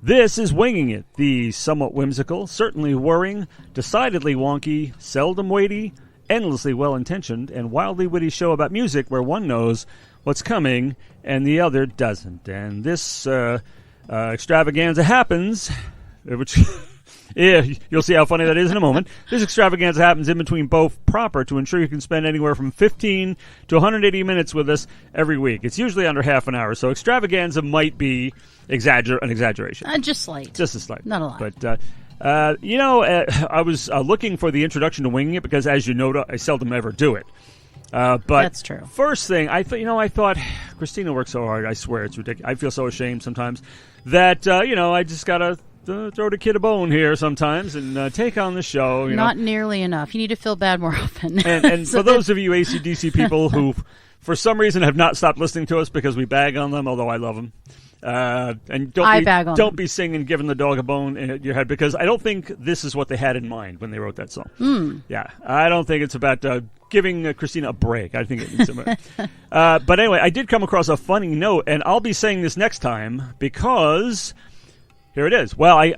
This is Winging It, the somewhat whimsical, certainly whirring, decidedly wonky, seldom weighty, endlessly well-intentioned, and wildly witty show about music where one knows what's coming and the other doesn't. And this extravaganza happens, which... Yeah, you'll see how funny that is in a moment. This extravaganza happens in between both proper to ensure you can spend anywhere from 15 to 180 minutes with us every week. It's usually under half an hour, so extravaganza might be an exaggeration. Just slight. Just a slight. Not a lot. But, I was looking for the introduction to Winging It because, as you know, I seldom ever do it. But that's true. First thing, I thought, Christina works so hard, I swear it's ridiculous. I feel so ashamed sometimes that, I just got to throw the kid a bone here sometimes and take on the show. Not nearly enough. You need to feel bad more often. And so for those of you AC/DC people who, for some reason, have not stopped listening to us because we bag on them, although I love them. And don't be singing "Giving the Dog a Bone" in your head because I don't think this is what they had in mind when they wrote that song. Yeah, I don't think it's about giving Christina a break. I think it's about. But anyway, I did come across a funny note, and I'll be saying this next time because. Here it is. Well,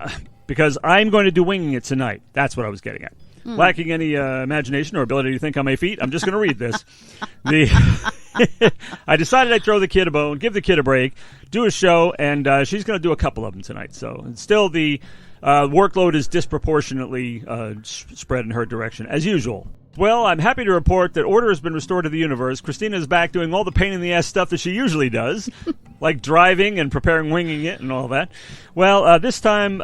because I'm going to do Winging It tonight. That's what I was getting at. Lacking any imagination or ability to think on my feet, I'm just going to read this. I decided I'd throw the kid a bone, give the kid a break, do a show, and she's going to do a couple of them tonight. So still the workload is disproportionately spread in her direction, as usual. Well, I'm happy to report that order has been restored to the universe. Christina is back doing all the pain-in-the-ass stuff that she usually does, like driving and preparing Winging It and all that. Well, this time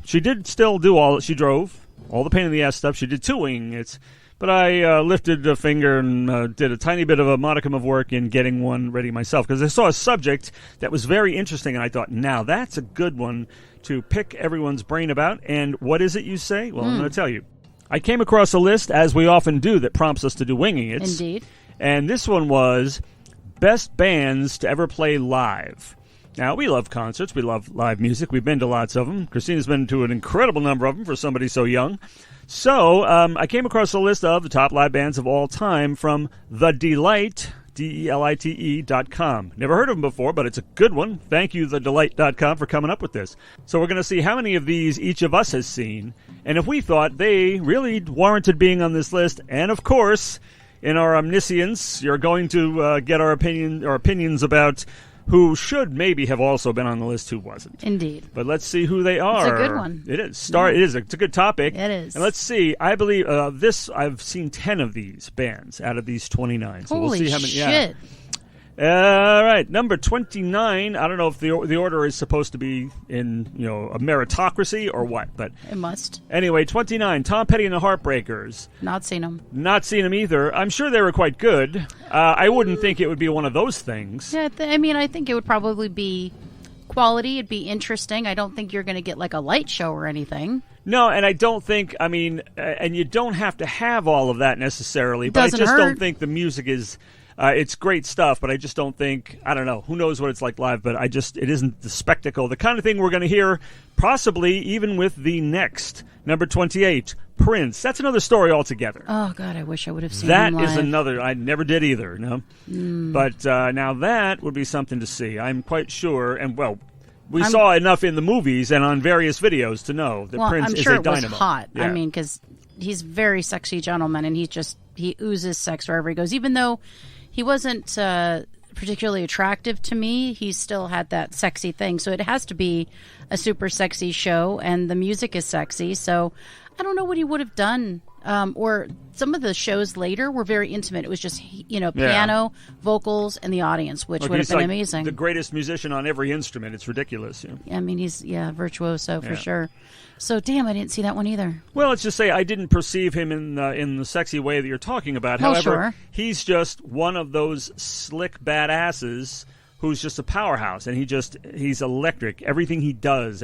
she did still do all that. She drove, all the pain-in-the-ass stuff. She did 2 Winging It's, but I lifted a finger and did a tiny bit of a modicum of work in getting one ready myself because I saw a subject that was very interesting, and I thought, now that's a good one to pick everyone's brain about. And what is it you say? Well, I'm going to tell you. I came across a list, as we often do, that prompts us to do Winging It. Indeed. And this one was best bands to ever play live. Now, we love concerts. We love live music. We've been to lots of them. Christina's been to an incredible number of them for somebody so young. So I came across a list of the top live bands of all time from The Delight, DELITE.com. Never heard of them before, but it's a good one. Thank you, thedelight.com, for coming up with this. So we're going to see how many of these each of us has seen, and if we thought they really warranted being on this list. And, of course, in our omniscience, you're going to get our opinions about who should maybe have also been on the list who wasn't. Indeed. But let's see who they are. It's a good one. It is. It's a good topic. It is. And let's see. I believe I've seen 10 of these bands out of these 29. So Holy we'll see how many. shit. All right, number 29. I don't know if the order is supposed to be in a meritocracy or what, but it must. Anyway, 29. Tom Petty and the Heartbreakers. Not seen them. Not seen them either. I'm sure they were quite good. I wouldn't think it would be one of those things. Yeah, I think it would probably be quality. It'd be interesting. I don't think you're going to get like a light show or anything. No, and I don't think. And you don't have to have all of that necessarily. But I just don't think the music is. It's great stuff, but I just don't think, I don't know, who knows what it's like live, but it isn't the spectacle, the kind of thing we're going to hear possibly even with the next, number 28, Prince. That's another story altogether. Oh, God, I wish I would have seen him live. That is another, I never did either, no? But now that would be something to see. I'm quite sure, and well, we saw enough in the movies and on various videos to know that Prince is a dynamo. I'm sure it was hot. Yeah. I mean, because he's a very sexy gentleman, and he oozes sex wherever he goes, even though he wasn't particularly attractive to me. He still had that sexy thing. So it has to be a super sexy show, and the music is sexy. So I don't know what he would have done. Or some of the shows later were very intimate. It was just, piano, vocals, and the audience, which would have been amazing. The greatest musician on every instrument. It's ridiculous. I mean, he's, virtuoso for sure. So, damn, I didn't see that one either. Well, let's just say I didn't perceive him in the sexy way that you're talking about. Oh, However, sure. He's just one of those slick badasses who's just a powerhouse, and he's electric. Everything he does,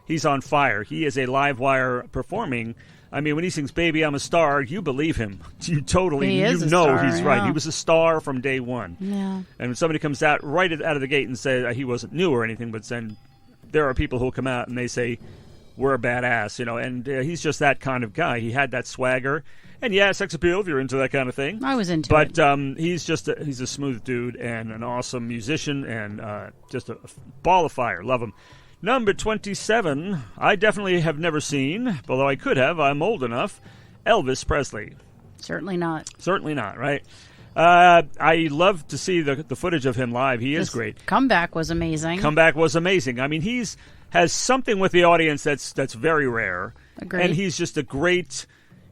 he's on fire. He is a live wire performing. I mean, when he sings "Baby, I'm a Star," you believe him. You totally, he's right. He was a star from day one. Yeah. And when somebody comes out out of the gate and says he wasn't new or anything, but then there are people who will come out and they say, "We're a badass," and he's just that kind of guy. He had that swagger, and sex appeal if you're into that kind of thing. I was into it. But he's he's a smooth dude and an awesome musician and just a ball of fire. Love him. Number 27, I definitely have never seen, although I could have, I'm old enough, Elvis Presley. Certainly not. Certainly not, right? I love to see the footage of him live. He is great. Comeback was amazing. Comeback was amazing. I mean, has something with the audience that's very rare. Agreed. And he's just a great,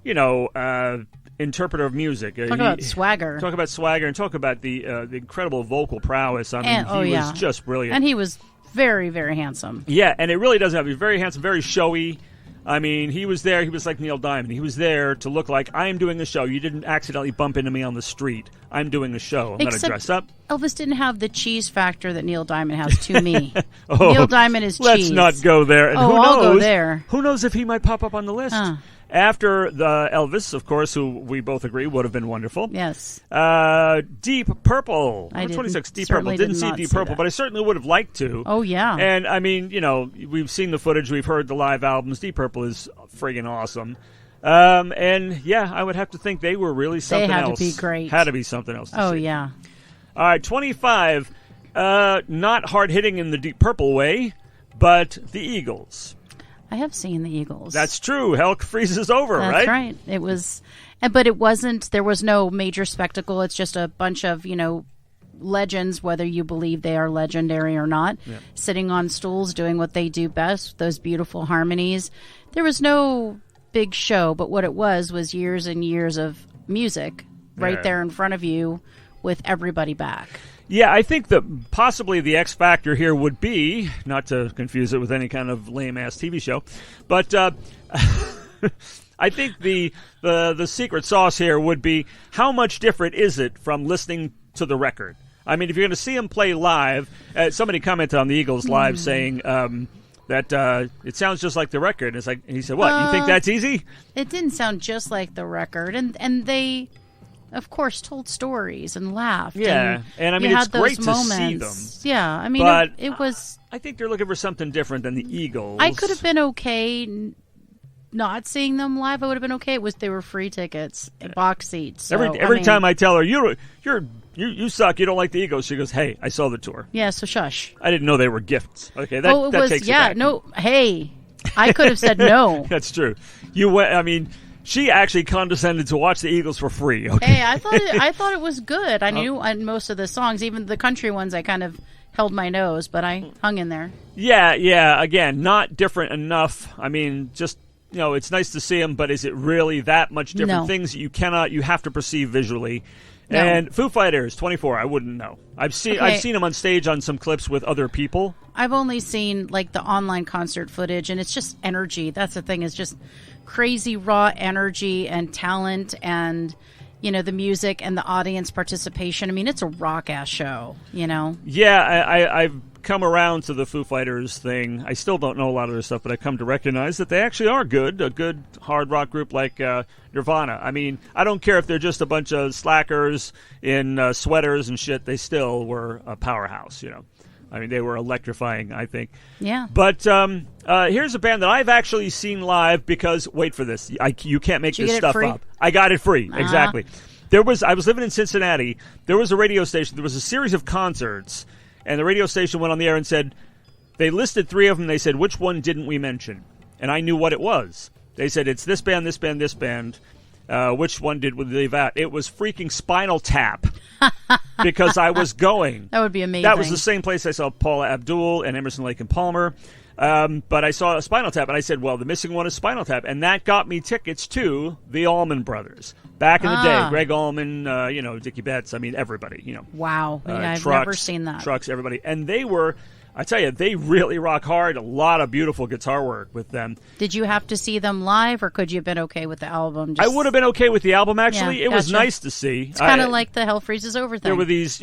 interpreter of music. Talk about swagger. Talk about swagger and talk about the incredible vocal prowess. I mean, he was just brilliant. And he was very, very handsome. Yeah, and it really does have. He's very handsome, very showy. I mean, he was there. He was like Neil Diamond. He was there to look like, I am doing a show. You didn't accidentally bump into me on the street. I'm doing a show. I'm going to dress up. Elvis didn't have the cheese factor that Neil Diamond has to me. Neil Diamond is cheese. Let's not go there. And who knows? I'll go there. Who knows if he might pop up on the list? After the Elvis, of course, who we both agree would have been wonderful. Yes. Deep Purple. I 26. Deep Purple. Didn't see Deep Purple, but I certainly would have liked to. Oh, yeah. And, I mean, we've seen the footage. We've heard the live albums. Deep Purple is friggin' awesome. And, yeah, I would have to think they were really something else. They had to be great. Had to be something else to see. Yeah. All right, 25. Not hard-hitting in the Deep Purple way, but the Eagles. I have seen the Eagles. That's true. Hell freezes over, right? That's right. It was, but it wasn't. There was no major spectacle. It's just a bunch of legends, whether you believe they are legendary or not, sitting on stools doing what they do best. Those beautiful harmonies. There was no big show, but what it was years and years of music right there in front of you, with everybody back. Yeah, I think that possibly the X factor here would be, not to confuse it with any kind of lame-ass TV show, but I think the secret sauce here would be how much different is it from listening to the record? I mean, if you're going to see him play live, somebody commented on the Eagles live saying that it sounds just like the record. It's like, he said, what, you think that's easy? It didn't sound just like the record, and they... of course, told stories and laughed. Yeah, and I mean, it's great to see them. Yeah, I mean, but it was... I think they're looking for something different than the Eagles. I could have been okay not seeing them live. I would have been okay. They were free tickets, box seats. So, every time I tell her, you suck, you don't like the Eagles, she goes, hey, I saw the tour. Yeah, so shush. I didn't know they were gifts. Okay, that takes it back. No, hey, I could have said no. That's true. You went, I mean... She actually condescended to watch the Eagles for free. Okay. Hey, I thought it was good. I knew most of the songs, even the country ones. I kind of held my nose, but I hung in there. Yeah. Again, not different enough. I mean, just it's nice to see them, but is it really that much different? No. Things you have to perceive visually. No. And Foo Fighters, 24. I wouldn't know. I've seen them on stage on some clips with other people. I've only seen like the online concert footage, and it's just energy. That's the thing. Is just crazy raw energy and talent, and the music and the audience participation. I mean, it's a rock ass show. Yeah, I've come around to the Foo Fighters thing. I still don't know a lot of their stuff, but I come to recognize that they actually are good. A good hard rock group like Nirvana. I mean, I don't care if they're just a bunch of slackers in sweaters and shit. They still were a powerhouse. I mean, they were electrifying, I think. Yeah. But here's a band that I've actually seen live because, wait for this, you can't make this stuff up. I got it free, exactly. I was living in Cincinnati. There was a radio station. There was a series of concerts, and the radio station went on the air and said, they listed 3 of them. They said, which one didn't we mention? And I knew what it was. They said, it's this band, this band, this band. Which one did we leave out? It was freaking Spinal Tap. Because I was going. That would be amazing. That was the same place I saw Paula Abdul and Emerson, Lake and Palmer. But I saw a Spinal Tap, and I said, well, the missing one is Spinal Tap. And that got me tickets to the Allman Brothers. Back in the day, Greg Allman, Dickie Betts, I mean, everybody, Wow. Yeah, I've never seen that. Trucks, everybody. And they were... I tell you, they really rock hard. A lot of beautiful guitar work with them. Did you have to see them live, or could you have been okay with the album? I would have been okay with the album, actually. Yeah, it was nice to see. It's kind of like the Hell Freezes Over thing. There were these,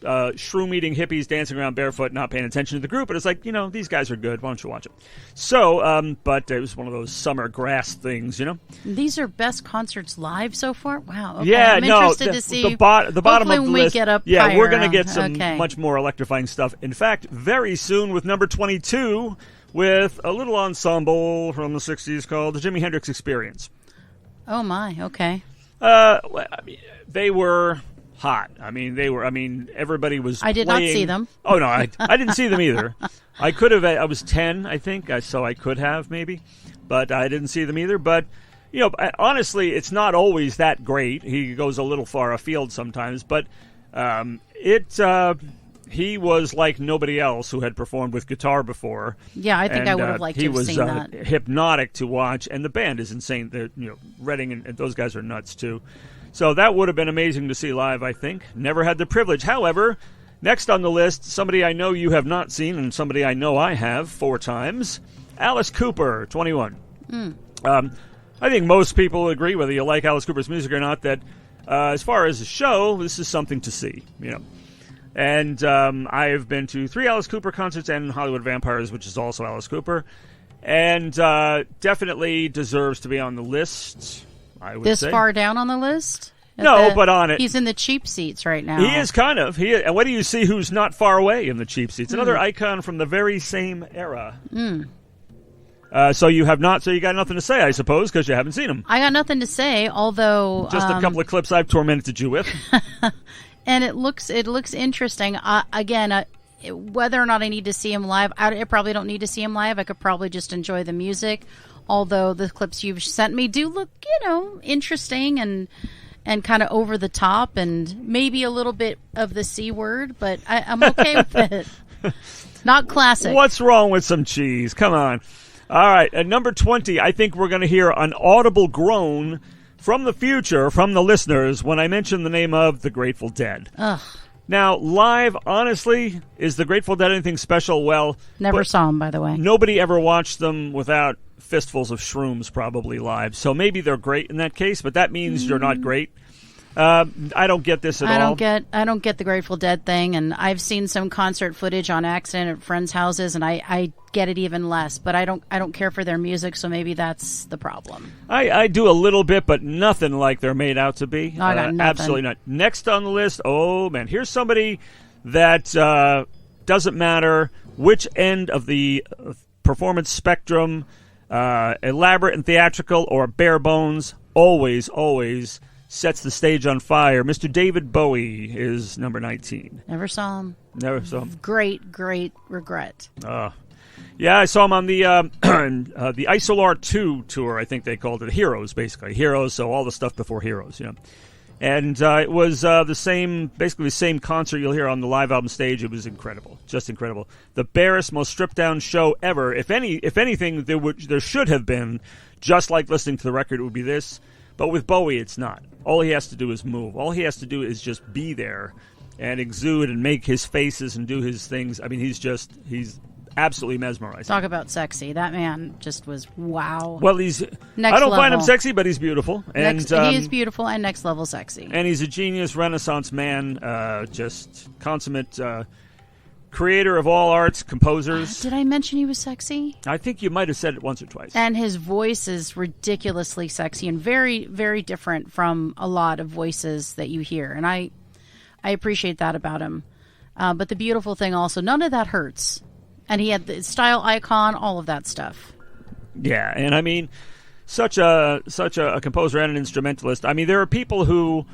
shroom-eating hippies dancing around barefoot, not paying attention to the group. But it's like, these guys are good. Why don't you watch it? So, but it was one of those summer grass things, These are best concerts live so far? Wow. Okay. Yeah, I'm interested to see. The bottom of the when list. We get up yeah, higher, we're going to get some much more electrifying stuff. In fact, very soon with number 22, with a little ensemble from the 60s called the Jimi Hendrix Experience. Oh, my. Okay. They were hot. I mean, they were. I mean, everybody was. I did playing. not see them. Oh no, I didn't see them either. I could have. I was 10, I think, so I could have maybe, but I didn't see them either. But you know, honestly, it's not always that great. He goes a little far afield sometimes, but he was like nobody else who had performed with guitar before. Yeah, I think I would have liked to have seen that. He was hypnotic to watch, and the band is insane. Redding and those guys are nuts too. So that would have been amazing to see live, I think. Never had the privilege. However, next on the list, somebody I know you have not seen and somebody I know I have 4 times, Alice Cooper, 21. I think most people agree, whether you like Alice Cooper's music or not, that as far as a show, this is something to see, you know. And I've been to 3 Alice Cooper concerts and Hollywood Vampires, which is also Alice Cooper, and definitely deserves to be on the list, I would say. This far down on the list? No, but on it. He's in the cheap seats right now. He is kind of. And what do you see who's not far away in the cheap seats? Another icon from the very same era. So you have not. So you got nothing to say, I suppose, because you haven't seen him. I got nothing to say, although just a couple of clips I've tormented you with. And it looks interesting. Again, whether or not I need to see him live, I probably don't need to see him live. I could probably just enjoy the music. Although the clips you've sent me do look, interesting and kind of over the top and maybe a little bit of the C word, but I'm okay with it. Not classic. What's wrong with some cheese? Come on. All right, at number 20, I think we're going to hear an audible groan from the future, from the listeners, when I mention the name of the Grateful Dead. Ugh. Now, live, honestly, is the Grateful Dead anything special? Well, never saw them, by the way. Nobody ever watched them without fistfuls of shrooms, probably live. So maybe they're great in that case, but that means you're not great. I don't get this at all. I don't get the Grateful Dead thing, and I've seen some concert footage on accident at friends' houses, and I get it even less. But I don't care for their music, so maybe that's the problem. I do a little bit, but nothing like they're made out to be. I got nothing. Absolutely not. Next on the list, oh man, here's somebody that doesn't matter which end of the performance spectrum, elaborate and theatrical or bare bones, always sets the stage on fire. Mr. David Bowie is number 19. Never saw him. Never saw him. Great regret. Yeah, I saw him on the the Isolar 2 tour, I think they called it. Heroes, basically. Heroes, so all the stuff before Heroes, And it was basically the same concert you'll hear on the live album stage. It was incredible, just incredible. The barest, most stripped-down show ever. If anything, there should have been, just like listening to the record, it would be this. But with Bowie, it's not. All he has to do is move. All he has to do is just be there and exude and make his faces and do his things. I mean, he's absolutely mesmerizing. Talk about sexy. That man just was wow. Well, next I don't level. find him sexy, but he's beautiful. And he is beautiful and next level sexy. And he's a genius, Renaissance man, just consummate creator of all arts, composers. Did I mention he was sexy? I think you might have said it once or twice. And his voice is ridiculously sexy and very, very different from a lot of voices that you hear. And I appreciate that about him. But the beautiful thing also, none of that hurts. And he had the style icon, all of that stuff. Yeah, and I mean, such a composer and an instrumentalist. I mean, there are people who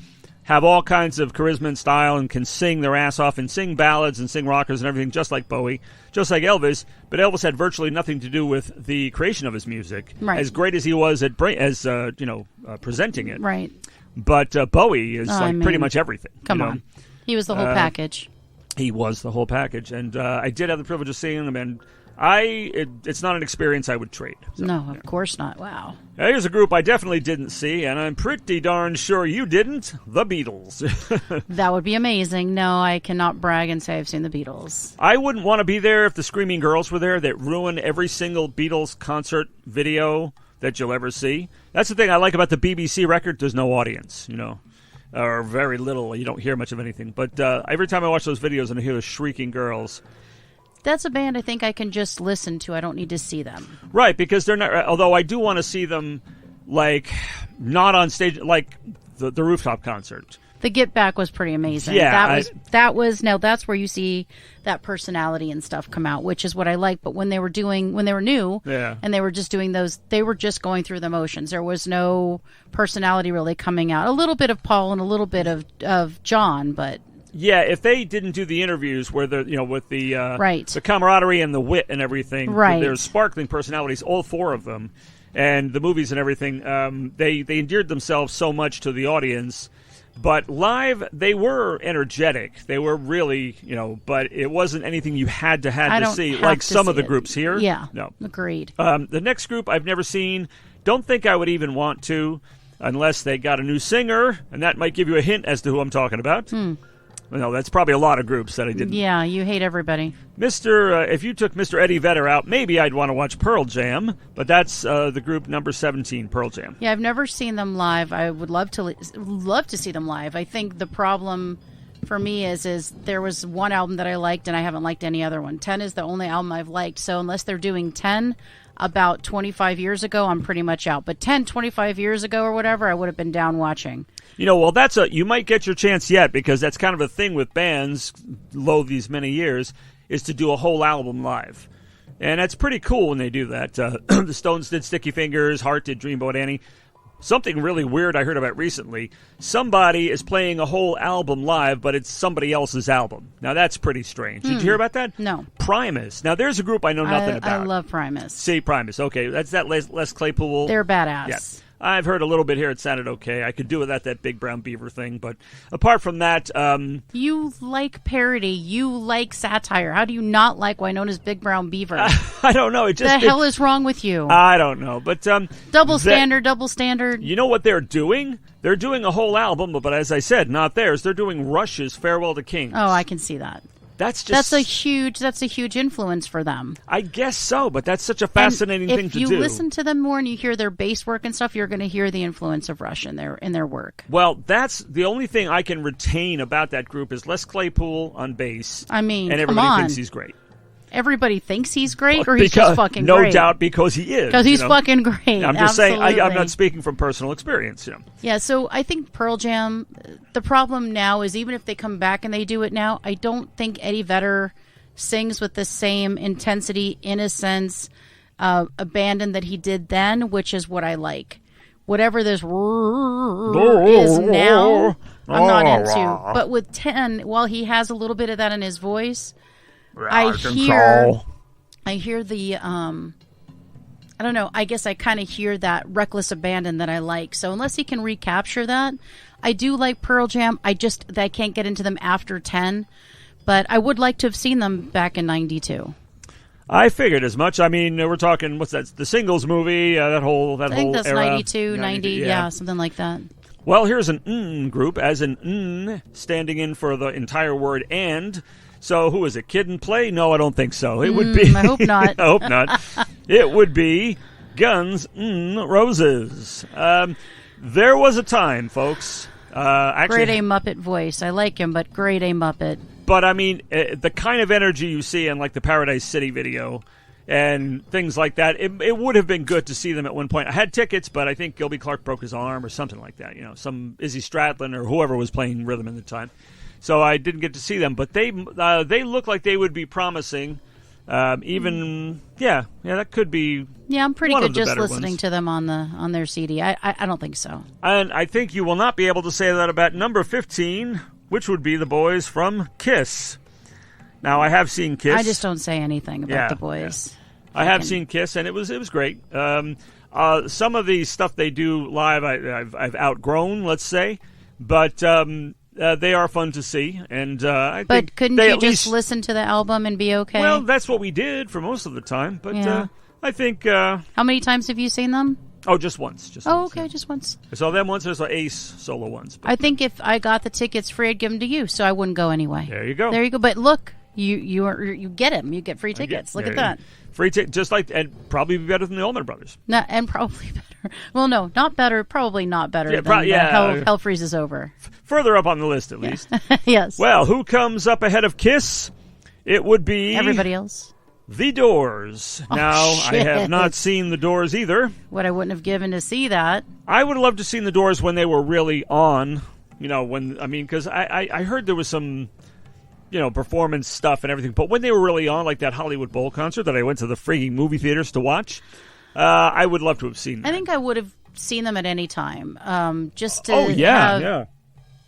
have all kinds of charisma and style and can sing their ass off and sing ballads and sing rockers and everything, just like Bowie, just like Elvis. But Elvis had virtually nothing to do with the creation of his music, right. As great as he was at presenting it. Right. But Bowie is pretty much everything. Come on, he was the whole package. He was the whole package, and I did have the privilege of seeing him, and it's not an experience I would trade. So, no, of course not. Wow. Now, here's a group I definitely didn't see, and I'm pretty darn sure you didn't. The Beatles. That would be amazing. No, I cannot brag and say I've seen the Beatles. I wouldn't want to be there if the Screaming Girls were there. That ruin every single Beatles concert video that you'll ever see. That's the thing I like about the BBC record. There's no audience, or very little. You don't hear much of anything. But every time I watch those videos and I hear the shrieking girls. That's a band I think I can just listen to. I don't need to see them. Right, because they're not. Although I do want to see them, not on stage, like the rooftop concert. The Get Back was pretty amazing. Yeah, now that's where you see that personality and stuff come out, which is what I like. But when they were new, and they were just doing those, they were just going through the motions. There was no personality really coming out. A little bit of Paul and a little bit of John, but. Yeah, if they didn't do the interviews where with the the camaraderie and the wit and everything, right. There's sparkling personalities, all four of them, and the movies and everything, they endeared themselves so much to the audience. But live, they were energetic. They were really, but it wasn't anything you had to see, like some of the groups here. Yeah, no, agreed. The next group I've never seen. Don't think I would even want to, unless they got a new singer, and that might give you a hint as to who I'm talking about. No, that's probably a lot of groups that I didn't. Yeah, you hate everybody. If you took Mr. Eddie Vedder out, maybe I'd want to watch Pearl Jam, but that's the group number 17, Pearl Jam. Yeah, I've never seen them live. I would love to see them live. I think the problem for me is there was one album that I liked, and I haven't liked any other one. 10 is the only album I've liked, so unless they're doing 10 about 25 years ago, I'm pretty much out. But 10, 25 years ago or whatever, I would have been down watching. Well, you might get your chance yet, because that's kind of a thing with bands, these many years, is to do a whole album live. And that's pretty cool when they do that. The Stones did Sticky Fingers, Heart did Dreamboat Annie. Something really weird I heard about recently, somebody is playing a whole album live, but it's somebody else's album. Now, that's pretty strange. Did you hear about that? No. Primus. Now, there's a group I know nothing about. I love Primus. See, Primus. Okay, that's that Les Claypool. They're badass. Yeah. I've heard a little bit here. It sounded okay. I could do without that Big Brown Beaver thing. But apart from that... you like parody. You like satire. How do you not like Winona's Big Brown Beaver? I don't know. The hell is wrong with you? I don't know. But double standard. You know what they're doing? They're doing a whole album, but as I said, not theirs. They're doing Rush's Farewell to Kings. Oh, I can see that. That's a huge influence for them. I guess so, but that's such a fascinating thing to do. If you listen to them more and you hear their bass work and stuff, you're going to hear the influence of Rush in their work. Well, that's the only thing I can retain about that group is Les Claypool on bass. I mean, and everybody thinks he's great. Everybody thinks he's great, or he's just fucking great? No doubt, because he is. Because he's fucking great. I'm just saying, I'm not speaking from personal experience. Yeah, so I think Pearl Jam, the problem now is even if they come back and they do it now, I don't think Eddie Vedder sings with the same intensity, innocence, abandon that he did then, which is what I like. Whatever this is now, I'm not into. But with 10, while he has a little bit of that in his voice... I hear the I don't know, I guess I kind of hear that reckless abandon that I like. So unless he can recapture that, I do like Pearl Jam. I can't get into them after 10, but I would like to have seen them back in 92. I figured as much. I mean, we're talking, what's that, the Singles movie, that whole era. I think that's 92, 90, yeah, something like that. Well, here's an group, as in standing in for the entire word and. So who is it? Kid and Play? No, I don't think so. It would be. I hope not. I hope not. It would be Guns N' Roses. There was a time, folks. Grade A Muppet voice. I like him, but grade A Muppet. But I mean, the kind of energy you see in like the Paradise City video and things like that, it would have been good to see them at one point. I had tickets, but I think Gilby Clarke broke his arm or something like that. Some Izzy Stradlin or whoever was playing rhythm at the time. So I didn't get to see them, but they look like they would be promising. That could be. Yeah, I'm pretty good just listening to them on their CD. I don't think so. And I think you will not be able to say that about number 15, which would be the boys from Kiss. Now I have seen Kiss. I just don't say anything about the boys. Yeah. I have seen Kiss, and it was great. Some of the stuff they do live, I've outgrown, let's say, but. They are fun to see, and But couldn't you just listen to the album and be okay? Well, that's what we did for most of the time, but I think... How many times have you seen them? Oh, just once. Just once. I saw them once, I saw Ace solo once. I think if I got the tickets free, I'd give them to you, so I wouldn't go anyway. There you go. But look, you get them. You get free tickets. Look at that. Free ticket, just like, and probably be better than the Allman Brothers. And probably better. Well, no, not better. Probably not better than Hell Freezes Over. Further up on the list, at least. Yes. Well, who comes up ahead of Kiss? It would be... everybody else. The Doors. Now, shit. I have not seen The Doors either. What I wouldn't have given to see that. I would have loved to have seen The Doors when they were really on. Because I heard there was some, performance stuff and everything. But when they were really on, like that Hollywood Bowl concert that I went to the frigging movie theaters to watch, I would love to have seen that. I think I would have seen them at any time. Just to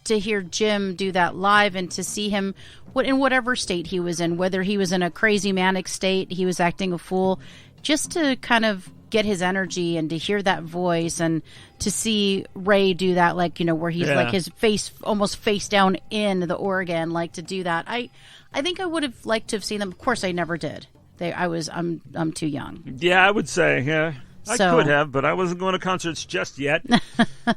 to hear Jim do that live and to see him in whatever state he was in, whether he was in a crazy manic state, he was acting a fool, just to kind of get his energy and to hear that voice and to see Ray do that, where he's like his face almost face down in the organ, to do that. I think I would have liked to have seen them. Of course, I never did. I'm too young. Yeah, I would say, yeah. I could have, but I wasn't going to concerts just yet.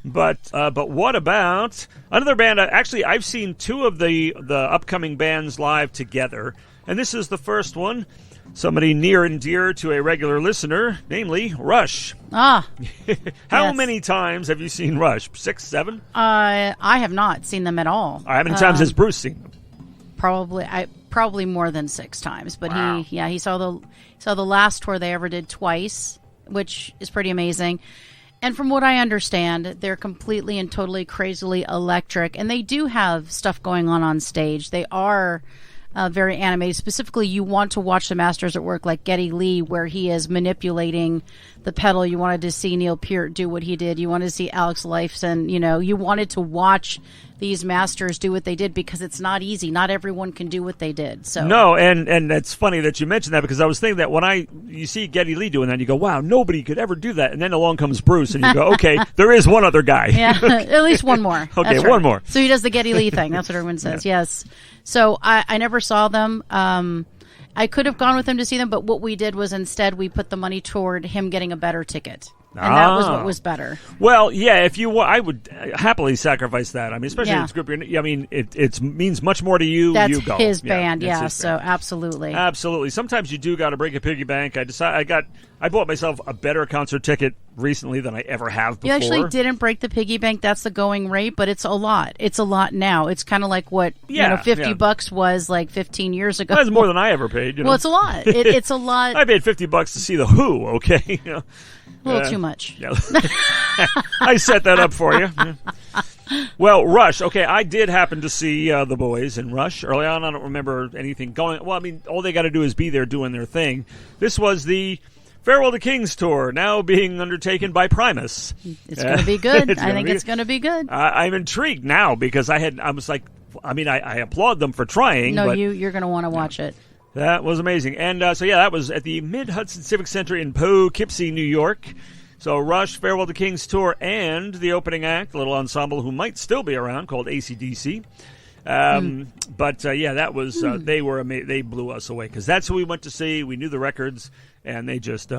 But what about another band? Actually, I've seen two of the upcoming bands live together, and this is the first one. Somebody near and dear to a regular listener, namely Rush. Ah. How many times have you seen Rush? 6, 7? I have not seen them at all. How many times has Bruce seen them? Probably more than 6 times. But wow. he saw the last tour they ever did twice, which is pretty amazing. And from what I understand, they're completely and totally crazily electric, and they do have stuff going on stage. They are very animated. Specifically, you want to watch the masters at work, like Geddy Lee, where he is manipulating the pedal. You wanted to see Neil Peart do what he did. You wanted to see Alex Lifeson. You wanted to watch these masters do what they did, because it's not easy. Not everyone can do what they did. So no, and it's funny that you mentioned that, because I was thinking that when you see Geddy Lee doing that, you go, wow, nobody could ever do that. And then along comes Bruce, and you go, okay, there is one other guy. Yeah, at least one more. Okay, that's right. One more. So he does the Geddy Lee thing. That's what everyone says. Yeah. Yes. So I never saw them. I could have gone with him to see them, but what we did was instead we put the money toward him getting a better ticket. And that was what was better. Well, yeah, I would happily sacrifice that. I mean, especially if it's a group. It means much more to you. That's you go. His band, his so band. Absolutely. Absolutely. Sometimes you do got to break a piggy bank. I bought myself a better concert ticket recently than I ever have before. You actually didn't break the piggy bank. That's the going rate, but it's a lot. It's a lot now. It's kind of like what $50 was like 15 years ago. That's more than I ever paid. Well, it's a lot. It's a lot. I paid $50 to see the Who. Okay. A little too much. Yeah. I set that up for you. Well, Rush. Okay, I did happen to see the boys in Rush early on. I don't remember anything going. Well, I mean, all they got to do is be there doing their thing. This was the Farewell to Kings tour, now being undertaken by Primus. It's going to be good. I think it's going to be good. I'm intrigued now, because I applaud them for trying. No, but you're going to want to watch it. That was amazing. And that was at the Mid-Hudson Civic Center in Poughkeepsie, New York. So Rush, Farewell to Kings tour, and the opening act, a little ensemble who might still be around, called AC/DC. But that was, they were amazing. They blew us away, because that's who we went to see. We knew the records, and they just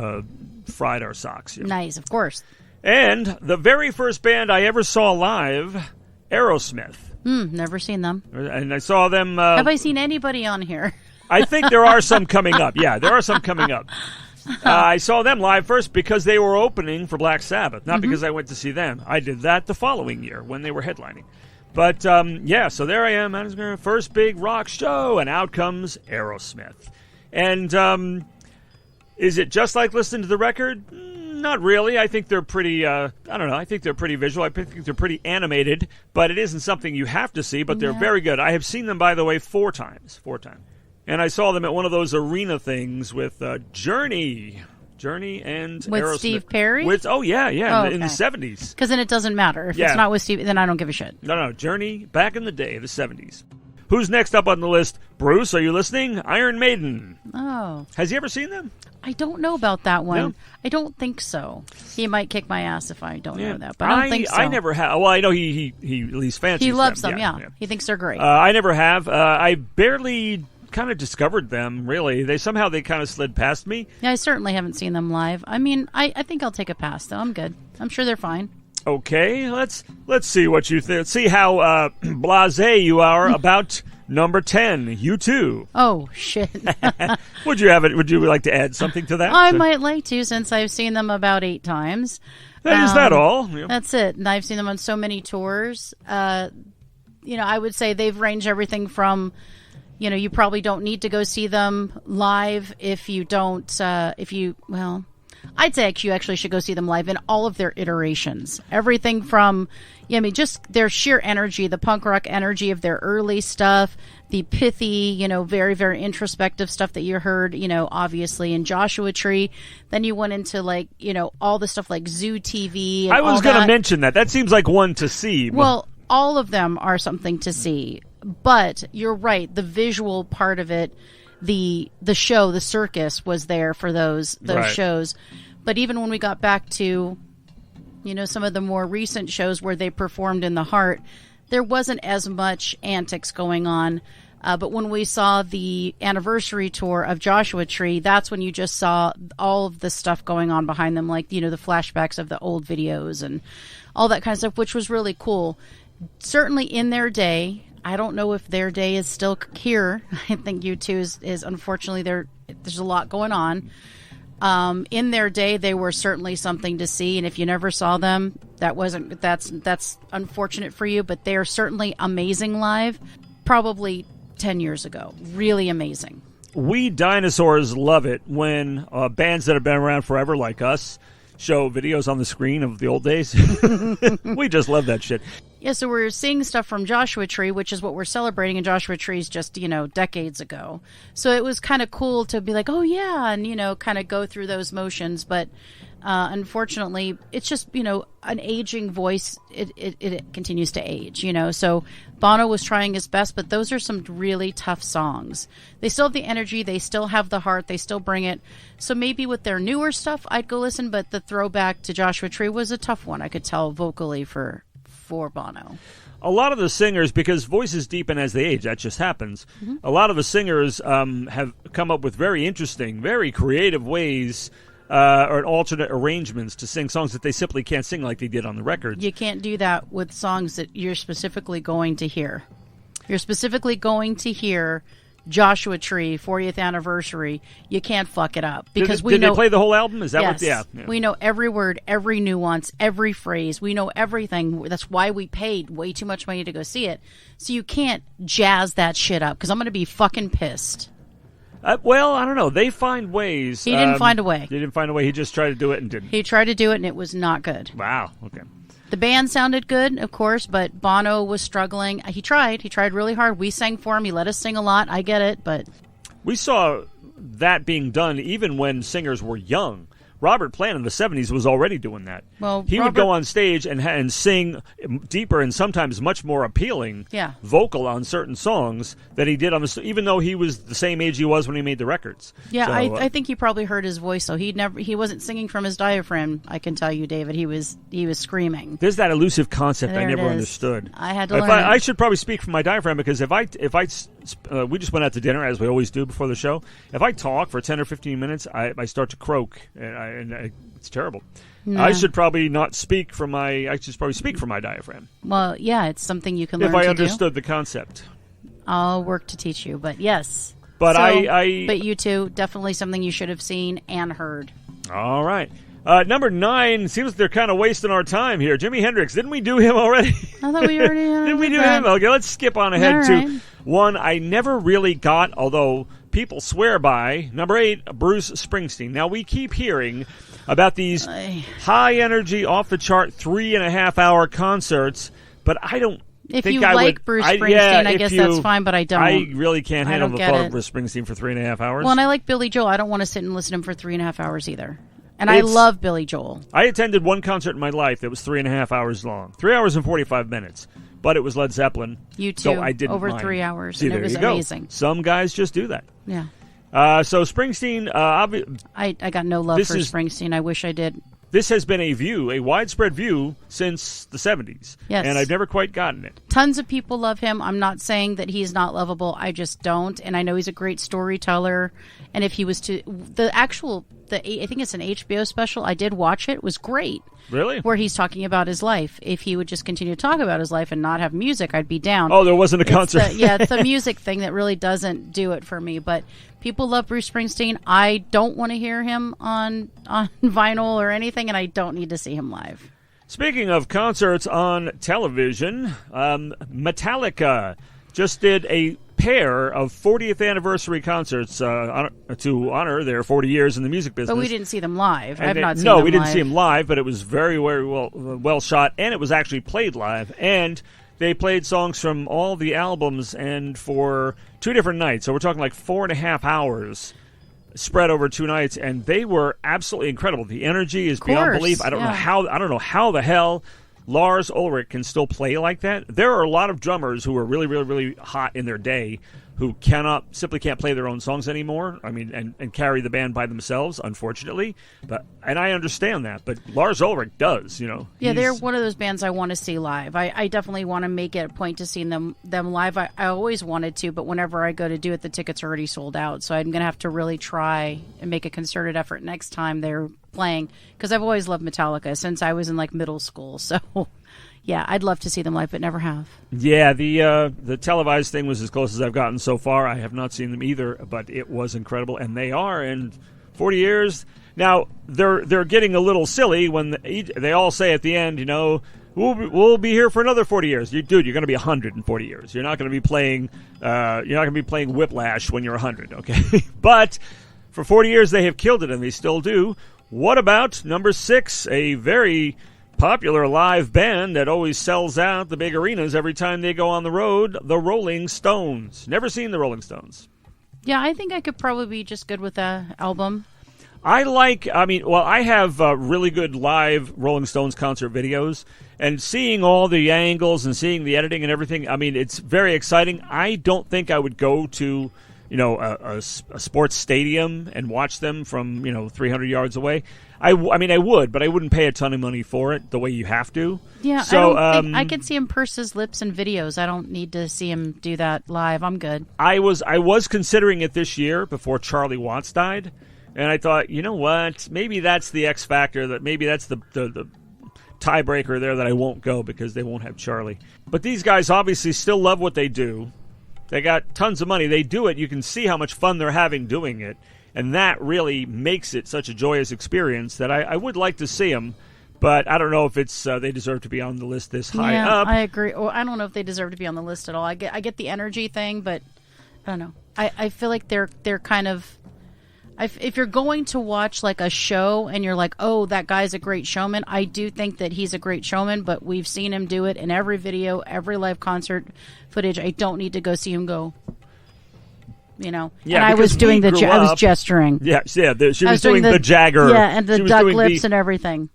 fried our socks. Nice, of course. And the very first band I ever saw live, Aerosmith. Never seen them. And I saw them. Have I seen anybody on here? I think there are some coming up. Yeah, there are some coming up. I saw them live first because they were opening for Black Sabbath, not because I went to see them. I did that the following year when they were headlining. But, so there I am. First big rock show, and out comes Aerosmith. And is it just like listening to the record? Not really. I think they're pretty, I think they're pretty visual. I think they're pretty animated, but it isn't something you have to see, but they're very good. I have seen them, by the way, 4 times. And I saw them at one of those arena things with Journey and with Aerosmith. Steve Perry? In the 70s. Because then it doesn't matter. If it's not with Steve, then I don't give a shit. No, Journey, back in the day, the 70s. Who's next up on the list? Bruce, are you listening? Iron Maiden. Oh. Has he ever seen them? I don't know about that one. No? I don't think so. He might kick my ass if I don't know that, but I don't think so. I never have. Well, I know he at least fancies them. He loves them, yeah. He thinks they're great. I never have. I barely kind of discovered them, really. They kind of slid past me. Yeah, I certainly haven't seen them live. I mean, I think I'll take a pass, though. I'm good. I'm sure they're fine. Okay, let's see what you think. Let's see how blasé you are about number 10, U2. Oh, shit. Would you like to add something to that? I might like to, since I've seen them about 8 times. Is that all? Yeah. That's it. And I've seen them on so many tours. I would say they've ranged everything from, you probably don't need to go see them live if you don't, I'd say you actually should go see them live in all of their iterations. Everything from, just their sheer energy, the punk rock energy of their early stuff, the pithy, very, very introspective stuff that you heard, obviously in Joshua Tree. Then you went into all the stuff like Zoo TV. And I was going to mention that. That seems like one to see. Well, all of them are something to see. But you're right. The visual part of it, the show, the circus was there for those right. shows. But even when we got back to, some of the more recent shows where they performed in the Heart, there wasn't as much antics going on. But when we saw the anniversary tour of Joshua Tree, that's when you just saw all of the stuff going on behind them, like, the flashbacks of the old videos and all that kind of stuff, which was really cool. Certainly in their day, I don't know if their day is still here. I think U2 is unfortunately there's a lot going on. In their day, they were certainly something to see, and if you never saw them, that's unfortunate for you. But they are certainly amazing live. Probably 10 years ago, really amazing. We dinosaurs love it when bands that have been around forever, like us, show videos on the screen of the old days. We just love that shit. Yeah, so we're seeing stuff from Joshua Tree, which is what we're celebrating, and Joshua Tree's just, decades ago. So it was kind of cool to be like, oh, yeah, and, kind of go through those motions. But unfortunately, it's just, an aging voice. It continues to age, So Bono was trying his best, but those are some really tough songs. They still have the energy. They still have the heart. They still bring it. So maybe with their newer stuff, I'd go listen, but the throwback to Joshua Tree was a tough one, I could tell, vocally for Bono. A lot of the singers, because voices deepen as they age, that just happens. Mm-hmm. A lot of the singers have come up with very interesting, very creative ways or alternate arrangements to sing songs that they simply can't sing like they did on the records. You can't do that with songs that you're specifically going to hear. You're specifically going to hear Joshua Tree, 40th anniversary. You can't fuck it up because did they play the whole album? Is that yes, what? Yeah. We know every word, every nuance, every phrase. We know everything. That's why we paid way too much money to go see it. So you can't jazz that shit up because I'm going to be fucking pissed. Well, I don't know. They find ways. He didn't find a way. He didn't find a way. He just tried to do it and didn't. He tried to do it and it was not good. Wow. Okay. The band sounded good, of course, but Bono was struggling. He tried. He tried really hard. We sang for him. He let us sing a lot. I get it, but... We saw that being done even when singers were young. Robert Plant in the 70s was already doing that. Well, he would go on stage and sing deeper and sometimes much more appealing vocal on certain songs that he did on the, even though he was the same age he was when he made the records. Yeah, so, I think you probably heard his voice. So he wasn't singing from his diaphragm. I can tell you, David, he was screaming. There's that elusive concept I never understood. I had to learn. I should probably speak from my diaphragm because if I we just went out to dinner as we always do before the show. If I talk for 10 or 15 minutes, I start to croak and it's terrible. No. I should probably not speak from my. I should probably speak from my diaphragm. Well, yeah, it's something you can learn. If I understood the concept, I'll work to teach you. But yes, but so, I but you two definitely something you should have seen and heard. All right. Number 9, seems they're kind of wasting our time here. Jimi Hendrix, didn't we do him already? I thought we already didn't we do him? Okay, let's skip on ahead to one I never really got, although people swear by. Number 8, Bruce Springsteen. Now, we keep hearing about these high-energy, off-the-chart 3.5-hour concerts, but I don't If think you I like would, Bruce Springsteen, I guess that's fine, but I don't. I really can't handle the thought it. of Bruce Springsteen for 3.5 hours. Well, and I like Billy Joel. I don't want to sit and listen to him for 3.5 hours either. And I love Billy Joel. I attended one concert in my life that was 3.5 hours long. 3 hours and 45 minutes. But it was Led Zeppelin. You too. So I didn't over mind. 3 hours. See, and it was amazing. Some guys just do that. Yeah. So Springsteen... I got no love for Springsteen. I wish I did. This has been a widespread view since the 70s. Yes. And I've never quite gotten it. Tons of people love him. I'm not saying that he's not lovable. I just don't. And I know he's a great storyteller. And if he was to... I think it's an HBO special. I did watch it. It was great. Really? Where he's talking about his life. If he would just continue to talk about his life and not have music, I'd be down. Oh, there wasn't a concert. It's the music thing that really doesn't do it for me. But people love Bruce Springsteen. I don't want to hear him on vinyl or anything, and I don't need to see him live. Speaking of concerts on television, Metallica just did a pair of 40th anniversary concerts to honor their 40 years in the music business. But we didn't see them live. I've not seen them live. No, we didn't see them live, but it was very, very well shot, and it was actually played live. And they played songs from all the albums and for 2 different nights. So we're talking like 4.5 hours spread over 2 nights, and they were absolutely incredible. The energy is beyond belief. I don't know how the hell Lars Ulrich can still play like that. There are a lot of drummers who are really, really, really hot in their day who simply can't play their own songs anymore. I mean, and carry the band by themselves, unfortunately. And I understand that, but Lars Ulrich does, you know. Yeah, they're one of those bands I want to see live. I definitely want to make it a point to see them live. I always wanted to, but whenever I go to do it, the tickets are already sold out. So I'm going to have to really try and make a concerted effort next time they're playing, because I've always loved Metallica since I was in like middle school. So yeah, I'd love to see them live, but never have. Yeah, the televised thing was as close as I've gotten so far. I have not seen them either, but it was incredible, and they are in 40 years. Now, they're getting a little silly when they all say at the end, you know, we'll be here for another 40 years. Dude, you're going to be 100 in 40 years. You're not going to be playing Whiplash when you're 100, okay? But for 40 years they have killed it, and they still do. What about number 6, a very popular live band that always sells out the big arenas every time they go on the road, the Rolling Stones. Never seen the Rolling Stones. Yeah, I think I could probably be just good with the album. I have really good live Rolling Stones concert videos, and seeing all the angles and seeing the editing and everything, I mean, it's very exciting. I don't think I would go to, you know, a sports stadium and watch them from, you know, 300 yards away. I mean, I would, but I wouldn't pay a ton of money for it the way you have to. Yeah, so, I don't think I could see him purse his lips in videos. I don't need to see him do that live. I'm good. I was considering it this year before Charlie Watts died, and I thought, you know what, maybe that's the X factor, that maybe that's the tiebreaker there that I won't go because they won't have Charlie. But these guys obviously still love what they do. They got tons of money. They do it. You can see how much fun they're having doing it. And that really makes it such a joyous experience that I would like to see them. But I don't know if it's they deserve to be on the list this high up. I agree. Well, I don't know if they deserve to be on the list at all. I get the energy thing, but I don't know. I feel like they're kind of... If you're going to watch like a show and you're like, oh, that guy's a great showman, I do think that he's a great showman, but we've seen him do it in every video, every live concert footage. I don't need to go see him go. You know, yeah, and I was doing I was gesturing. Yeah, she was doing the Jagger. Yeah, and the duck lips and everything.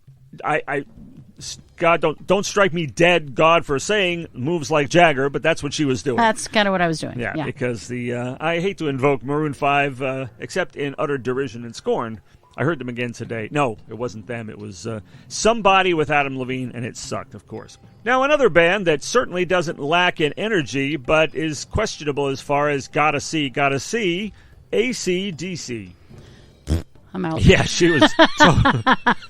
God, don't strike me dead, God, for saying moves like Jagger, but that's what she was doing. That's kind of what I was doing. Yeah. Because I hate to invoke Maroon 5, except in utter derision and scorn. I heard them again today. No, it wasn't them. It was somebody with Adam Levine, and it sucked, of course. Now, another band that certainly doesn't lack in energy, but is questionable as far as gotta see, AC/DC. I'm out. Yeah, she was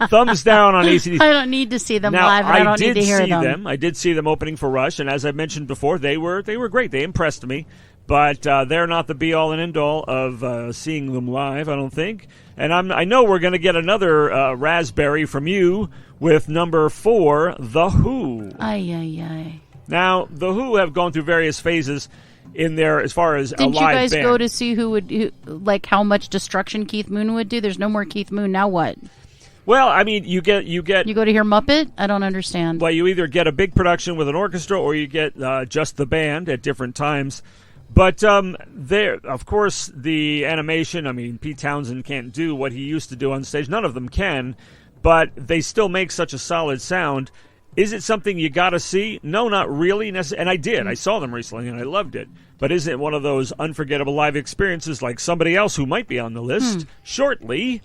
thumbs down on AC/DC. I don't need to see them now, live, and I don't need to hear them. I did see them opening for Rush, and as I mentioned before, they were great. They impressed me. But they're not the be-all and end-all of seeing them live, I don't think. And I know we're going to get another raspberry from you with number 4, The Who. Ay. Now, The Who have gone through various phases in there as far as a live band. Didn't you guys go to see like how much destruction Keith Moon would do? There's no more Keith Moon. Now what? Well, I mean, you go to hear Muppet? I don't understand. Well, you either get a big production with an orchestra or you get just the band at different times. But there, of course, the animation, I mean, Pete Townsend can't do what he used to do on stage. None of them can, but they still make such a solid sound. Is it something you got to see? No, not really. And I did. I saw them recently, and I loved it. But is it one of those unforgettable live experiences like somebody else who might be on the list shortly?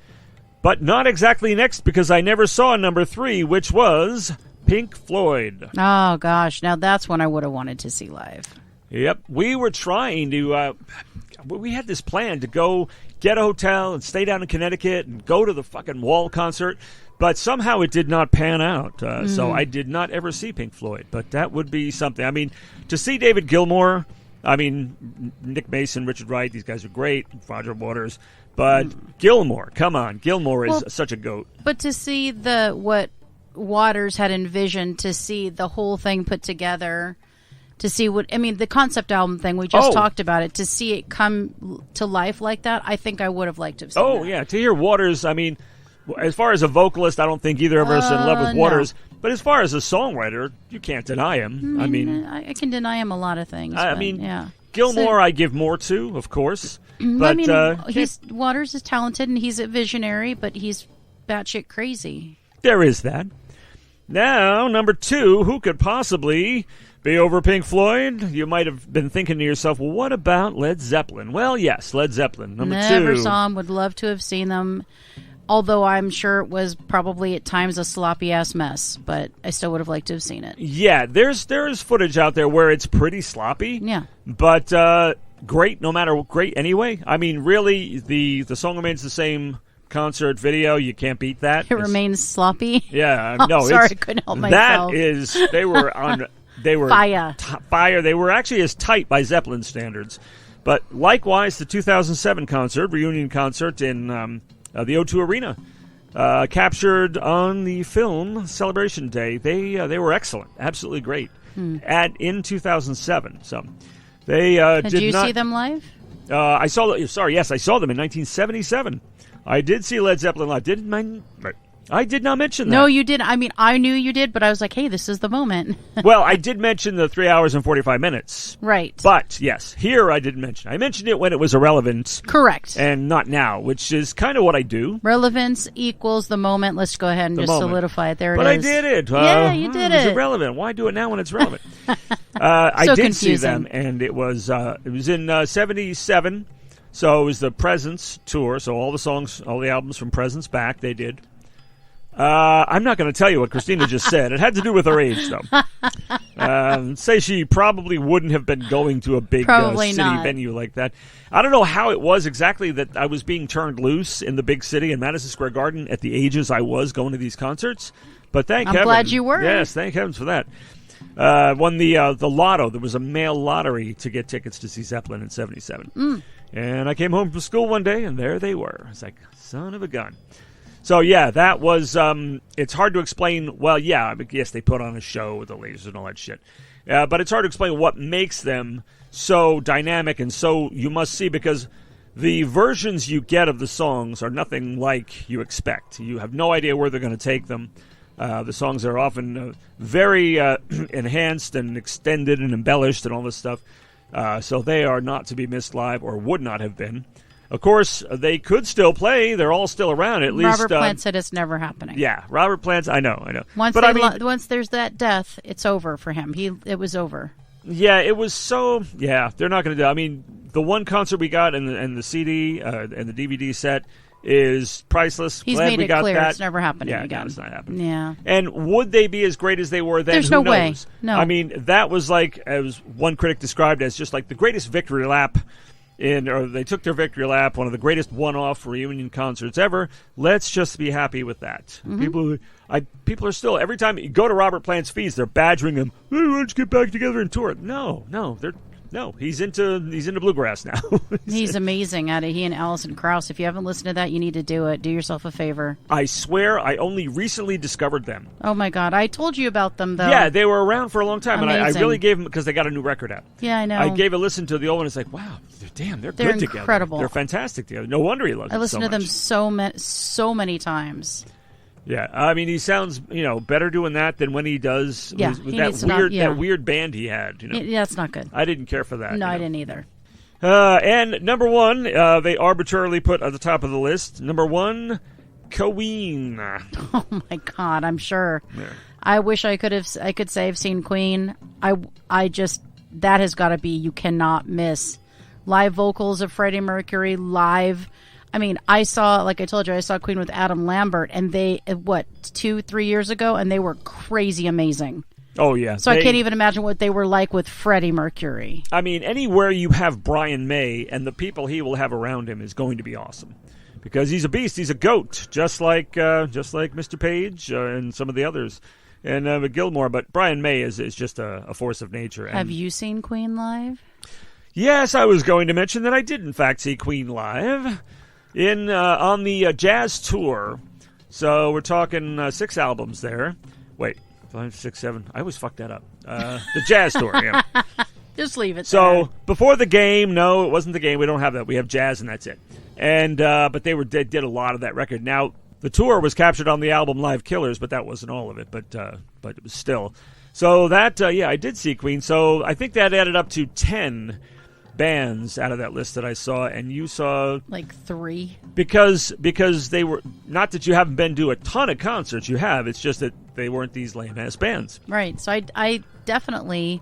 But not exactly next, because I never saw number 3, which was Pink Floyd. Oh, gosh. Now that's one I would have wanted to see live. Yep. We were trying to, we had this plan to go get a hotel and stay down in Connecticut and go to the fucking Wall concert, but somehow it did not pan out. So I did not ever see Pink Floyd, but that would be something. I mean, to see David Gilmour, I mean, Nick Mason, Richard Wright, these guys are great, Roger Waters, but Gilmour, come on, Gilmour is such a goat. But to see what Waters had envisioned, to see the whole thing put together, to see the concept album thing, we just talked about it, to see it come to life like that, I think I would have liked to have seen that. Yeah, to hear Waters, I mean, as far as a vocalist, I don't think either of us are in love with Waters. No. But as far as a songwriter, you can't deny him. I can deny him a lot of things. Gilmour I give more to, of course. But Waters is talented and he's a visionary, but he's batshit crazy. There is that. Now, number 2, who could possibly be over Pink Floyd? You might have been thinking to yourself, well, what about Led Zeppelin? Well, yes, Led Zeppelin, number 2. Never saw them, would love to have seen them, although I'm sure it was probably at times a sloppy-ass mess, but I still would have liked to have seen it. Yeah, there's footage out there where it's pretty sloppy. Yeah. But great, great anyway. I mean, really, the song remains the same. Concert video, you can't beat that. It remains sloppy. Yeah, no. Sorry, I couldn't help myself. They were fire. Fire. They were actually as tight by Zeppelin standards. But likewise, the 2007 reunion concert in the O2 Arena, captured on the film Celebration Day. They were excellent, absolutely great. In 2007, so they did you see them live? I saw them in 1977. I did see Led Zeppelin live. I did not mention that. No, you didn't. I mean, I knew you did, but I was like, hey, this is the moment. Well, I did mention the 3 hours and 45 minutes. Right. But, yes, here I didn't mention. I mentioned it when it was irrelevant. Correct. And not now, which is kind of what I do. Relevance equals the moment. Let's go ahead and solidify it. There it is. But I did it. Yeah, you did it. It's irrelevant. Why do it now when it's relevant? I did confusing. see them, and it was in 77. So it was the Presence tour. So all the albums from Presence back, they did. I'm not going to tell you what Christina just said. It had to do with her age, though. Say she probably wouldn't have been going to a big city venue like that. I don't know how it was exactly that I was being turned loose in the big city in Madison Square Garden at the ages I was going to these concerts. But thank heaven. I'm glad you were. Yes, thank heavens for that. Won the lotto. There was a mail lottery to get tickets to see Zeppelin in 77. And I came home from school one day, and there they were. It's like, son of a gun. So, yeah, that was, it's hard to explain. Well, yeah, I guess they put on a show with the lasers and all that shit. But it's hard to explain what makes them so dynamic and so you must see, because the versions you get of the songs are nothing like you expect. You have no idea where they're going to take them. The songs are often very enhanced and extended and embellished and all this stuff. So they are not to be missed live, or would not have been. Of course, they could still play. They're all still around, at least. Robert Plant said it's never happening. Yeah, Robert Plant, I know. Once there's that death, it's over for him. It was over. Yeah, it was so... Yeah, they're not going to do... I mean, the one concert we got and the CD and the DVD set is priceless. He's Glad made we it got clear that. It's never happening again. Yeah, it's not happening. Yeah. And would they be as great as they were then? There's Who no knows? way. No. I mean, that was like, as one critic described as just like the greatest victory lap or they took their victory lap, one of the greatest one-off reunion concerts ever. Let's just be happy with that. Mm-hmm. People are still, every time you go to Robert Plant's feast, they're badgering him, hey, why don't you get back together and tour? No, he's into bluegrass now. He's amazing at it. He and Alison Krauss. If you haven't listened to that, you need to do it. Do yourself a favor. I swear, I only recently discovered them. Oh my God, I told you about them though. Yeah, they were around for a long time, amazing. and I really gave them because they got a new record out. Yeah, I know. I gave a listen to the old one. It's like, wow, they're good together. Incredible. They're fantastic together. No wonder he loves it so much. I listened to them so many times. Yeah, I mean, he sounds better doing that than when he does with that weird band he had. Yeah, it's not good. I didn't care for that. No, I didn't either. And number one, they arbitrarily put at the top of the list. Number one, Queen. Oh my God, I'm sure. Yeah. I wish I could say I've seen Queen. I just that has got to be, you cannot miss live vocals of Freddie Mercury live. I mean, I saw Queen with Adam Lambert, and they, 2-3 years ago, and they were crazy amazing. Oh, yeah. So I can't even imagine what they were like with Freddie Mercury. I mean, anywhere you have Brian May and the people he will have around him is going to be awesome. Because he's a beast. He's a goat, just like Mr. Page and some of the others. And Gilmour. But Brian May is just a force of nature. And have you seen Queen live? Yes, I was going to mention that I did, in fact, see Queen live. On the jazz tour. So we're talking 6 albums there. Wait, 5, 6, 7. I always fuck that up. The jazz tour, yeah. Just leave it So, before the game, no, it wasn't the game. We don't have that. We have jazz, and that's it. And but they did a lot of that record. Now, the tour was captured on the album Live Killers, but that wasn't all of it. But it was still. So that, I did see Queen. So I think that added up to 10 bands out of that list that I saw, and you saw like 3 because they were, not that you haven't been to a ton of concerts, you have, it's just that they weren't these lame ass bands, right? So I definitely,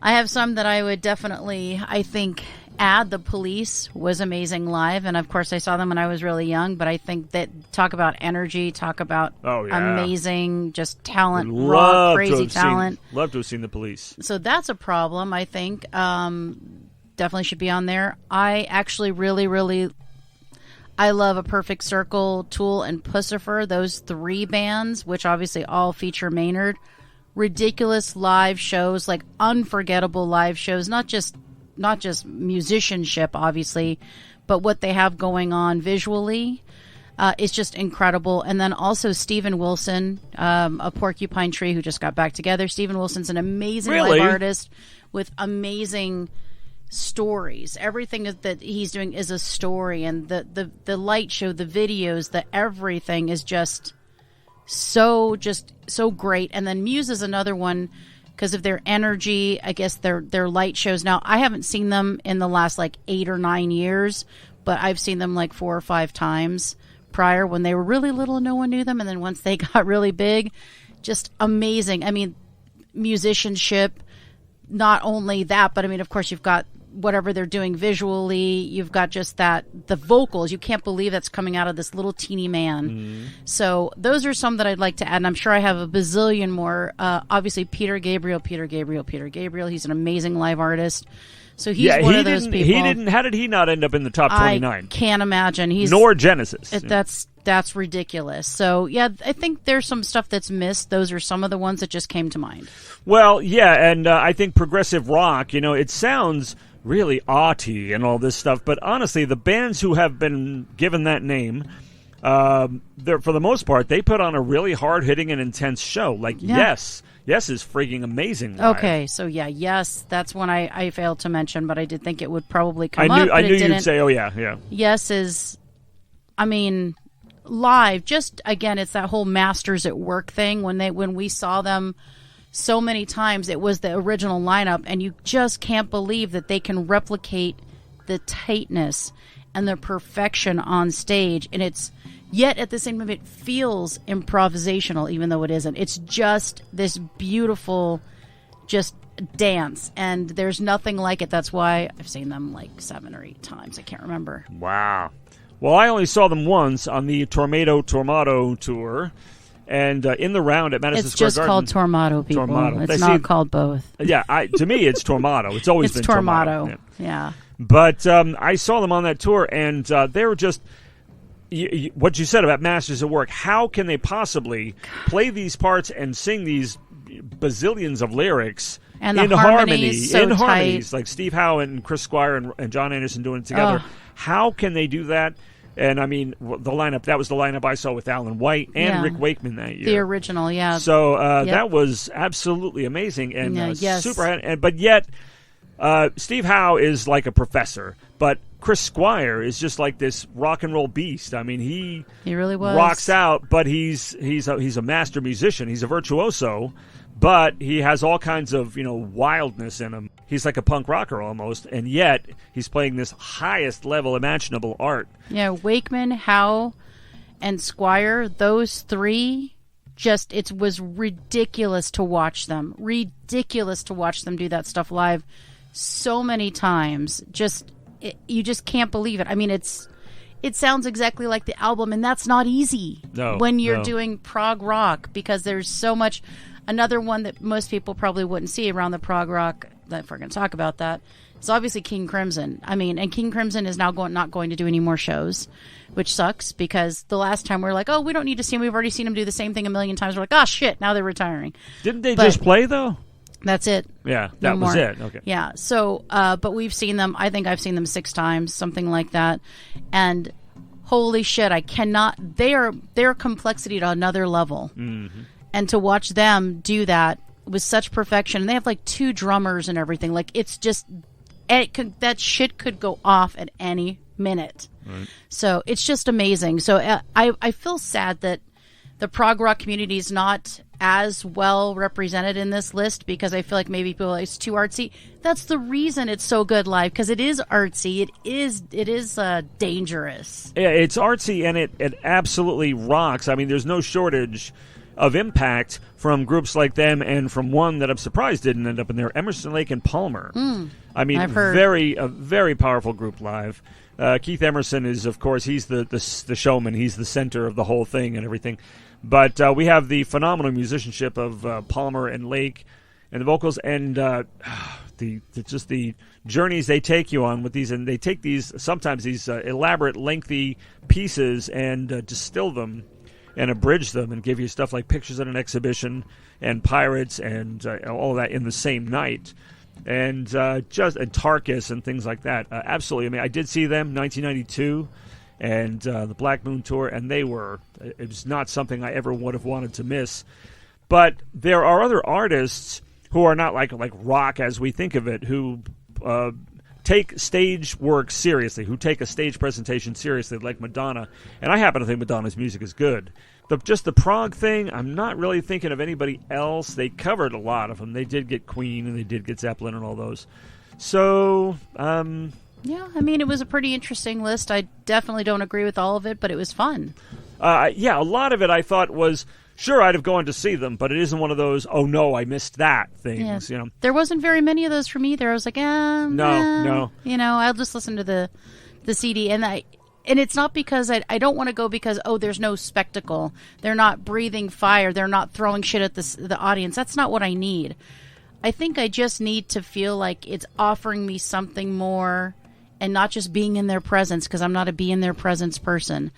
I have some that I would definitely, I think, add. The Police was amazing live, and of course I saw them when I was really young, but I think that, talk about energy, talk about amazing just talent, raw crazy talent. Love to have seen the Police. So that's a problem, I think. Definitely should be on there. I actually really I love A Perfect Circle, Tool, and Pussifer. Those 3 bands, which obviously all feature Maynard. Ridiculous live shows, like unforgettable live shows. Not just musicianship, obviously, but what they have going on visually is just incredible. And then also Steven Wilson, a Porcupine Tree, who just got back together. Steven Wilson's an amazing live artist with amazing stories. Everything that he's doing is a story, and the light show, the videos, the everything is just so great. And then Muse is another one because of their energy, I guess their light shows. Now, I haven't seen them in the last like 8 or 9 years, but I've seen them like 4 or 5 times prior when they were really little and no one knew them, and then once they got really big, just amazing. I mean, musicianship, not only that, but I mean, of course, you've got whatever they're doing visually, you've got just that, the vocals, you can't believe that's coming out of this little teeny man. So those are some that I'd like to add, and I'm sure I have a bazillion more. Obviously Peter Gabriel, he's an amazing live artist. So he's one of those people. How did he not end up in the top 29? I can't imagine. Nor Genesis. That's ridiculous. So, yeah, I think there's some stuff that's missed. Those are some of the ones that just came to mind. Well, yeah, and I think progressive rock, it sounds really arty and all this stuff, but honestly, the bands who have been given that name, they're, for the most part, they put on a really hard-hitting and intense show. Like, Yes is freaking amazing live. Okay, so Yes, that's one I failed to mention, but I did think it would probably come up. I knew you'd say, oh, yeah. Yes is, I mean, live, just, again, it's that whole Masters at Work thing. When we saw them so many times, it was the original lineup, and you just can't believe that they can replicate the tightness and the perfection on stage, and yet at the same time it feels improvisational, even though it isn't. It's just this beautiful just dance, and there's nothing like it. That's why I've seen them like 7 or 8 times. I can't remember. Wow. Well, I only saw them once on the Tormato tour. And in the round at Madison Square Garden. It's just called Tormato, people. Tormato. It's not called both. Yeah, to me, it's Tormato. It's always been Tormato. Yeah. But I saw them on that tour, and they were just, what you said about Masters at Work. How can they possibly play these parts and sing these bazillions of lyrics and in harmonies, like Steve Howe and Chris Squire and John Anderson doing it together? How can they do that? And, I mean, that was the lineup I saw with Alan White and Rick Wakeman that year. The original, yeah. So that was absolutely amazing and super. But yet, Steve Howe is like a professor, but Chris Squire is just like this rock and roll beast. I mean, he really was. Rocks out, but he's a master musician. He's a virtuoso, but he has all kinds of, wildness in him. He's like a punk rocker almost, and yet he's playing this highest level imaginable art. Yeah, Wakeman, Howe, and Squire, those 3, it was ridiculous to watch them. Ridiculous to watch them do that stuff live so many times. You just can't believe it. I mean, it sounds exactly like the album, and that's not easy when you're doing prog rock, because there's so much. Another one that most people probably wouldn't see around the prog rock, if we're going to talk about that, is obviously King Crimson. I mean, and King Crimson is now not going to do any more shows, which sucks, because the last time we were like, oh, we don't need to see them. We've already seen them do the same thing a million times. We're like, oh, shit, now they're retiring. Didn't they just play, though? That's it. Yeah, that was it. Okay. Yeah, so, but we've seen them, I think I've seen them 6 times, something like that. And holy shit, I cannot, they are complexity to another level. Mm-hmm. And to watch them do that with such perfection. And they have like 2 drummers and everything. Like, it's just, that shit could go off at any minute. Right. So it's just amazing. So I feel sad that the prog rock community is not as well represented in this list, because I feel like maybe people are like, it's too artsy. That's the reason it's so good live, because it is artsy. It is dangerous. Yeah, it's artsy, and it absolutely rocks. I mean, there's no shortage of impact from groups like them, and from one that I'm surprised didn't end up in there, Emerson, Lake and Palmer. I mean, a very powerful group live. Keith Emerson is, of course, he's the showman. He's the center of the whole thing and everything. But we have the phenomenal musicianship of Palmer and Lake and the vocals, and the journeys they take you on with these. And they take sometimes these elaborate, lengthy pieces and distill them and abridge them and give you stuff like Pictures at an Exhibition and Pirates and all of that in the same night. And Tarkus and things like that. Absolutely. I mean, I did see them 1992 and the Black Moon Tour, and it was not something I ever would have wanted to miss. But there are other artists who are not like rock as we think of it, who take stage work seriously, who take a stage presentation seriously, like Madonna. And I happen to think Madonna's music is good. Just the prog thing, I'm not really thinking of anybody else. They covered a lot of them. They did get Queen, and they did get Zeppelin and all those. So, yeah, I mean, it was a pretty interesting list. I definitely don't agree with all of it, but it was fun. Yeah, a lot of it I thought was, sure, I'd have gone to see them, but it isn't one of those, oh no, I missed that things. Yeah. There wasn't very many of those for me. I was like, no. I'll just listen to the CD, and it's not because I don't want to go because, there's no spectacle. They're not breathing fire. They're not throwing shit at the audience. That's not what I need. I think I just need to feel like it's offering me something more, and not just being in their presence, because I'm not a be in their presence person.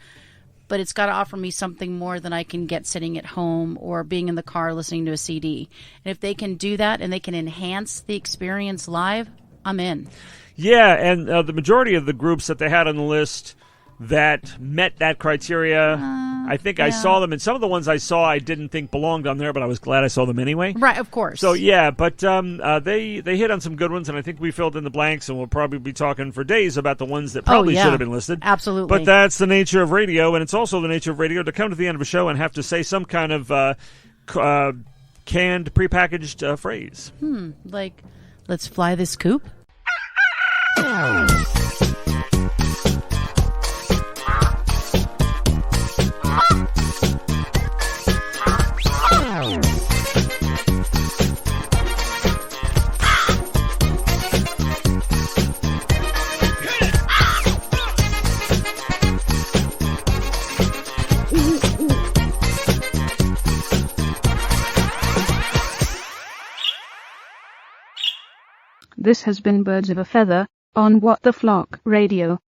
But it's got to offer me something more than I can get sitting at home or being in the car listening to a CD. And if they can do that and they can enhance the experience live, I'm in. Yeah, and the majority of the groups that they had on the list that met that criteria, I think I saw them, and some of the ones I saw I didn't think belonged on there, but I was glad I saw them anyway. Right, of course. So yeah, but they hit on some good ones, and I think we filled in the blanks, and we'll probably be talking for days about the ones that probably should have been listed. Absolutely. But that's the nature of radio, and it's also the nature of radio to come to the end of a show and have to say some kind of canned, prepackaged phrase. Like, let's fly this coop? This has been Birds of a Feather on What the Flock Radio.